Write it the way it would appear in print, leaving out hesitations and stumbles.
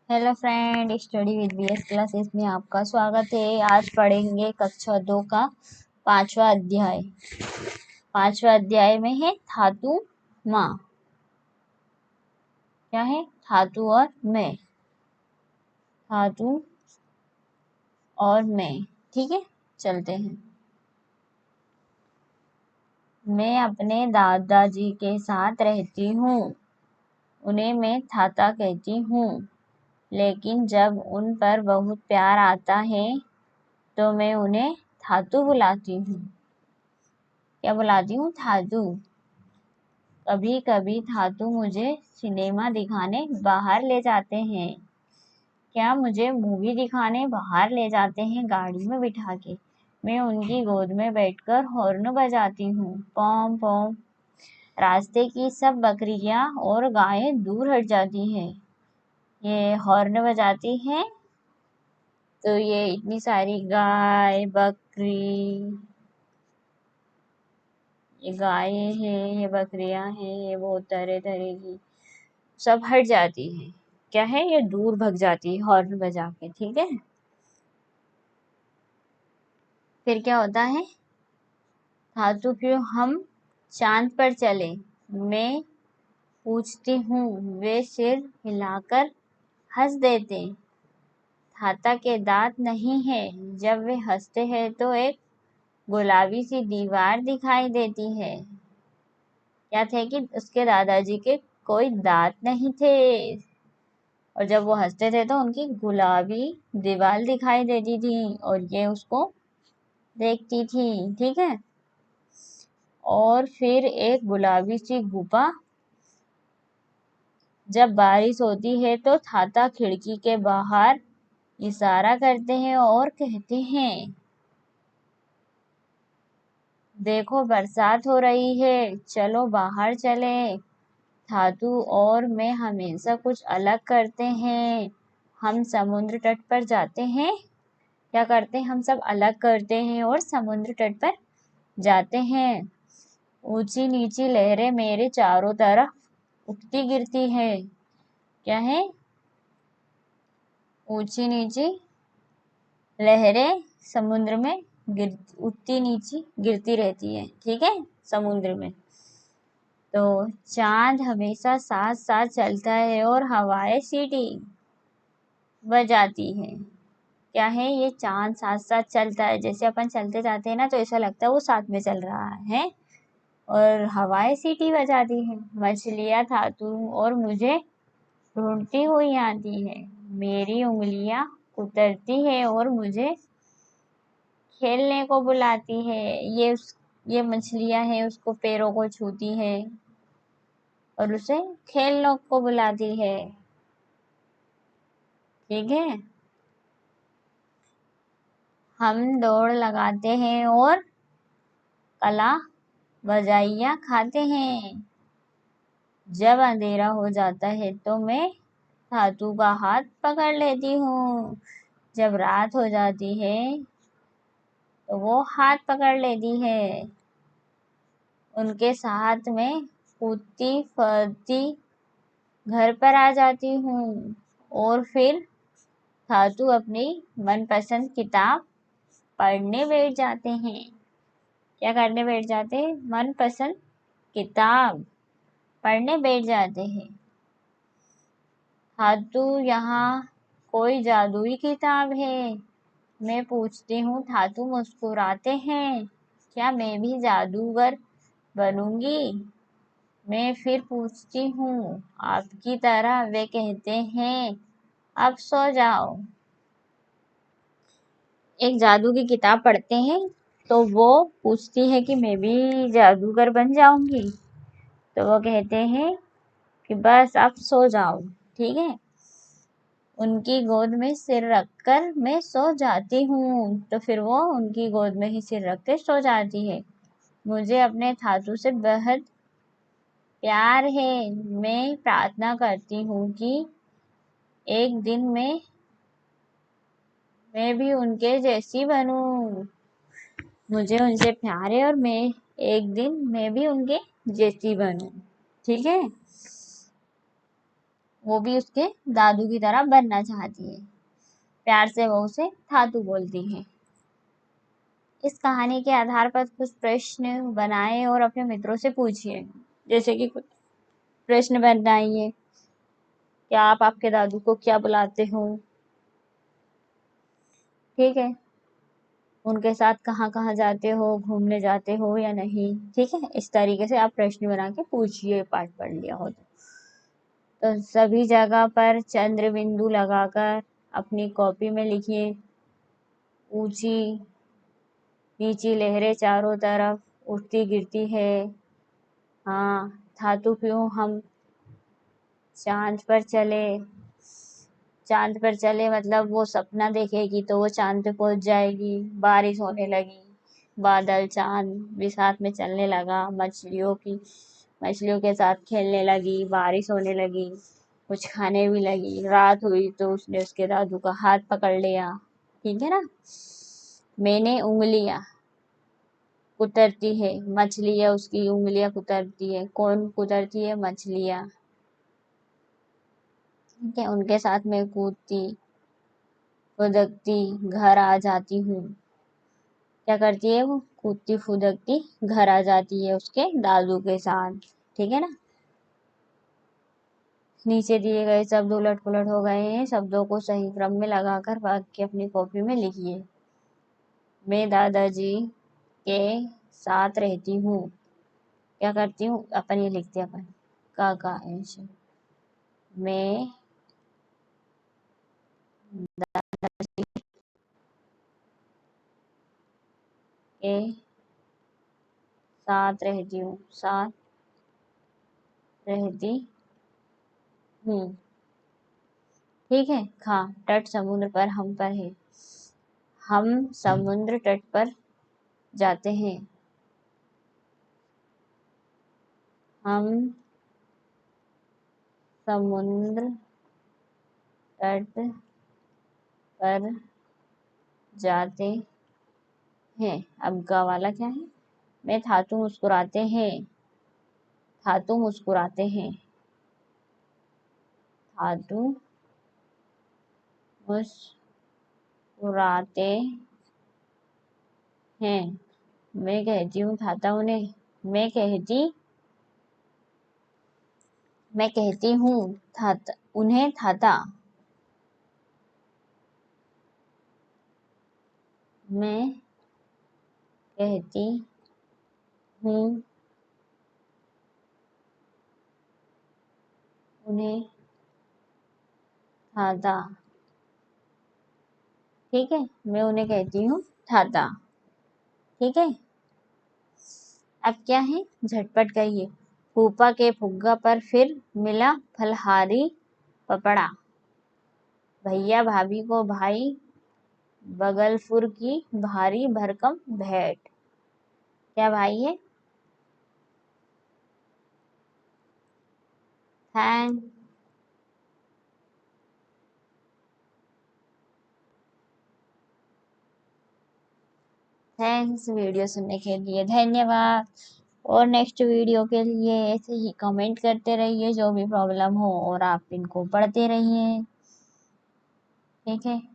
Hello friend, study with BS classes में आपका स्वागत है। आज पढ़ेंगे कक्षा 2 का पांचवा अध्याय। पांचवा अध्याय में है धातु माँ। क्या है? धातु और मैं। धातु और मैं। ठीक है, चलते हैं। मैं अपने दादाजी के साथ रहती हूँ। उन्हें मैं थाता कहती हूँ, लेकिन जब उन पर बहुत प्यार आता है तो मैं उन्हें धातु बुलाती हूँ। क्या बुलाती हूँ? धातु। कभी कभी धातु मुझे सिनेमा दिखाने बाहर ले जाते हैं। क्या मुझे मूवी दिखाने बाहर ले जाते हैं गाड़ी में बिठा के। मैं उनकी गोद में बैठकर हॉर्न बजाती हूँ, पॉम पॉम। रास्ते की सब बकरियां और गायें दूर हट जाती हैं। ये हॉर्न बजाती हैं तो ये इतनी सारी गाय, बकरी, ये गायें हैं, ये बकरियां हैं, ये बहुत तरह तरह की सब हट जाती है। क्या है? ये दूर भग जाती है हॉर्न बजा के। ठीक है, फिर क्या होता है? धातु फिर हम चांद पर चले। मैं पूछती हूँ, वे सिर हिलाकर हंस देते। धाता के दांत नहीं है। जब वे हंसते हैं तो एक गुलाबी सी दीवार दिखाई देती है। क्या थे कि उसके दादाजी के कोई दांत नहीं थे, और जब वो हंसते थे तो उनकी गुलाबी दीवार दिखाई देती थी और ये उसको देखती थी। ठीक है, और फिर एक गुलाबी सी गुफा। जब बारिश होती है तो थाता खिड़की के बाहर इशारा करते हैं और कहते हैं, देखो बरसात हो रही है, चलो बाहर चले। धातु और मैं हमेशा कुछ अलग करते हैं। हम समुद्र तट पर जाते हैं। क्या करते हैं? हम सब अलग करते हैं और समुद्र तट पर जाते हैं। ऊंची नीची लहरें मेरे चारों तरफ उठती गिरती है। क्या है? ऊंची नीची लहरें समुद्र में उठती नीची गिरती रहती है। ठीक है, समुद्र में। तो चांद हमेशा साथ साथ चलता है और हवाएं सीटी बजाती है। क्या है? ये चांद साथ साथ चलता है। जैसे अपन चलते जाते हैं ना तो ऐसा लगता है वो साथ में चल रहा है। और हवाएं सीटी बजाती है। मछलियां धातु और मुझे ढूंढती हुई आती है। मेरी उंगलियां कुतरती है और मुझे खेलने को बुलाती है। ये मछलियां हैं, उसको पैरों को छूती है और उसे खेलने को बुलाती है। ठीक है, हम दौड़ लगाते हैं और कला बजाइयाँ खाते हैं। जब अंधेरा हो जाता है तो मैं धातु का हाथ पकड़ लेती हूँ। जब रात हो जाती है तो वो हाथ पकड़ लेती है। उनके साथ में कूदती फरती घर पर आ जाती हूँ और फिर धातु अपनी मनपसंद किताब पढ़ने बैठ जाते हैं। क्या करने बैठ जाते हैं? मनपसंद किताब पढ़ने बैठ जाते हैं। धातु, यहाँ कोई जादुई किताब है? मैं पूछती हूँ। धातु मुस्कुराते हैं। क्या मैं भी जादूगर बनूंगी? मैं फिर पूछती हूँ, आपकी तरह? वे कहते हैं, अब सो जाओ। एक जादू की किताब पढ़ते हैं तो वो पूछती है कि मैं भी जादूगर बन जाऊंगी। तो वो कहते हैं कि बस अब सो जाओ। ठीक है, उनकी गोद में सिर रखकर मैं सो जाती हूँ। तो फिर वो उनकी गोद में ही सिर रख के सो जाती है। मुझे अपने धातु से बेहद प्यार है। मैं प्रार्थना करती हूँ कि एक दिन मैं भी उनके जैसी बनूं। मुझे उनसे प्यार है और एक दिन मैं भी उनके जैसी बनूं। ठीक है, वो भी उसके दादू की तरह बनना चाहती है। प्यार से वो उसे थातू बोलती है। इस कहानी के आधार पर कुछ प्रश्न बनाएं और अपने मित्रों से पूछिए। जैसे कि कुछ प्रश्न बनाइए। क्या आप आपके दादू को क्या बुलाते हो? ठीक है। उनके साथ कहाँ कहाँ जाते हो, घूमने जाते हो या नहीं? ठीक है, इस तरीके से आप प्रश्न बना के पूछिए, पाठ पढ़ लिया हो तो सभी जगह पर चंद्र बिंदु लगाकर अपनी कॉपी में लिखिए। ऊंची नीची लहरें चारों तरफ उठती गिरती है। हाँ, धातु क्यों हम चांद पर चले। चांद पर चले मतलब वो सपना देखेगी तो वो चांद पे पहुंच जाएगी। बारिश होने लगी, बादल चांद भी साथ में चलने लगा। मछलियों के साथ खेलने लगी, बारिश होने लगी, कुछ खाने भी लगी। रात हुई तो उसने उसके दादू का हाथ पकड़ लिया। ठीक है ना। मैंने उंगलियां कुतरती है, मछलियां उसकी उंगलियां कुतरती है। कौन कुतरती है? मछलियां। ठीक है, उनके साथ में कूदती फुदकती घर आ जाती हूँ। क्या करती है वो? कूदती फुदकती घर आ जाती है उसके दादू के साथ। ठीक है ना। नीचे दिए गए शब्द उलट पुलट हो गए हैं, शब्दों को सही क्रम में लगाकर वाक्य अपनी कॉपी में लिखिए। मैं दादाजी के साथ रहती हूँ। क्या करती हूँ? अपन ये लिखते हैं अपन का ऐसे। मैं दादाजी के साथ रहती हूँ, साथ रहती हूँ। ठीक है। खा तट समुद्र पर हम पर है। हम समुद्र तट पर जाते हैं। हम समुद्र तट पर जाते हैं। अब गा वाला क्या है? मैं धातु मुस्कुराते हैं। धातु मुस्कुराते हैं। धातु मुस्कुराते हैं। मैं कहती हूँ थाता उन्हें। मैं कहती हूँ थाता उन्हें थाता। मैं कहती हूँ उन्हें थाता। ठीक है, मैं उन्हें कहती हूँ थाता। ठीक है। अब क्या है? झटपट कहिए। फूफा के फुग्गा पर फिर मिला फलहारी पपड़ा। भैया भाभी को भाई बगलफुर की भारी भरकम भेंट। क्या भाई है? थैंक थैंक्स वीडियो सुनने के लिए धन्यवाद। और नेक्स्ट वीडियो के लिए ऐसे ही कमेंट करते रहिए जो भी प्रॉब्लम हो, और आप इनको पढ़ते रहिए। ठीक है।